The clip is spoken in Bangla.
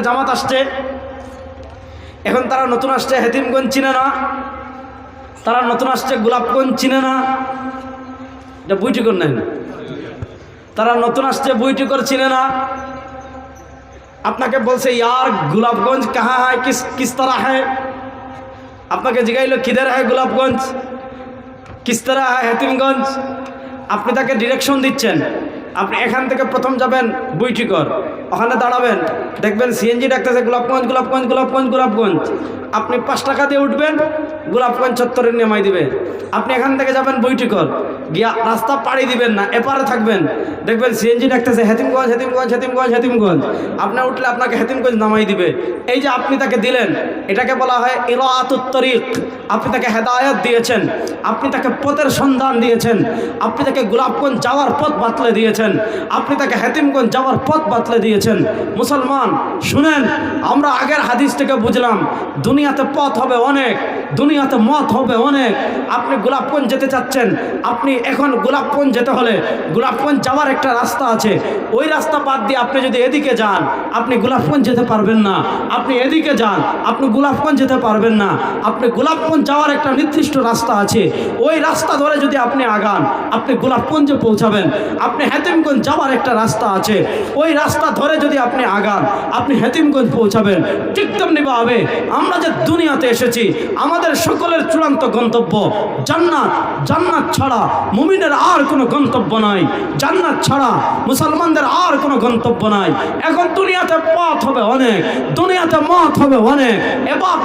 জামাত আসছে, এখন তারা নতুন আসছে হেতিমগঞ্জ চিনে না, তারা নতুন আসছে গোলাপগঞ্জ চিনে না, এটা বুইটিকর নাই, তারা নতুন আসছে বুইটিকর চিনে না। আপনাকে বলছে यार গোলাপগঞ্জ কাহা है, किस तरह है, আপনাকে জিজ্ঞাইল কিধর है গোলাপগঞ্জ, किस तरह है হেতিমগঞ্জ। আপনি তাকে ডিরেকশন দিচ্ছেন, আপনি এখান থেকে প্রথম যাবেন বুইটিকর, ওখানে দাঁড়াবেন, দেখবেন সিএনজি ডাকতেছে গোলাপগঞ্জ গোলাপগঞ্জ গোলাপগঞ্জ গোলাপগঞ্জ। আপনি 5 টাকা দিয়ে উঠবেন, গোলাপগঞ্জ চত্বরে নামাই দিবে। আপনি এখান থেকে যাবেন বুইটিকর, গিয়া রাস্তা পাড়ি দিবেন না, এপারে থাকবেন, দেখবেন সিএনজি ডাকতেছে হেতিমগঞ্জ হেতিমগঞ্জ হেতিমগঞ্জ হেতিমগঞ্জ। আপনি উঠলে আপনাকে হেতিমগঞ্জ নামাই দিবে। এই যে আপনি তাকে দিলেন, এটাকে বলা হয় ইরাআতুত তরিক। আপনি তাকে হেদায়েত দিয়েছেন, আপনি তাকে পথের সন্ধান দিয়েছেন, আপনি তাকে গোলাপগঞ্জ যাওয়ার পথ বাতলে দিয়েছেন, আপনি তাকে হেতিমগঞ্জ যাওয়ার পথ বাতলে দিয়েছেন। মুসলমান শুনেন, আমরা আগের হাদিস থেকে বুঝলাম দুনিয়াতে পথ হবে অনেক, দুনিয়াতে মত হবে অনেক। আপনি গোলাপগঞ্জ যেতে চাচ্ছেন, আপনি এখন গোলাপগঞ্জ যেতে হলে গোলাপগঞ্জ যাওয়ার একটা রাস্তা আছে, ওই রাস্তা বাদ দিয়ে আপনি যদি এদিকে যান আপনি গোলাপগঞ্জ যেতে পারবেন না, আপনি এদিকে যান আপনি গোলাপগঞ্জ যেতে পারবেন না। আপনি গোলাপগঞ্জ যাওয়ার একটা নির্দিষ্ট রাস্তা আছে, ওই রাস্তা ধরে যদি আপনি আগান আপনি গোলাপগঞ্জে পৌঁছাবেন। আপনি হেতিমগঞ্জ যাওয়ার একটা রাস্তা আছে, ওই রাস্তা ধরে যদি আপনি আগান আপনি হেতিমগঞ্জ পৌঁছাবেন। ঠিক তেমনিভাবে আমরা যে দুনিয়াতে এসেছি আমাদের সকলের চূড়ান্ত গন্তব্য জান্নাত। জান্নাত ছাড়া মুমিনের আর কোনো গন্তব্য নাই, জান্নাত ছাড়া মুসলমানদের আর কোনো গন্তব্য নাই। এখন দুনিয়াতে পথ হবে অনেক, দুনিয়াতে মত হবে অনেক। এবার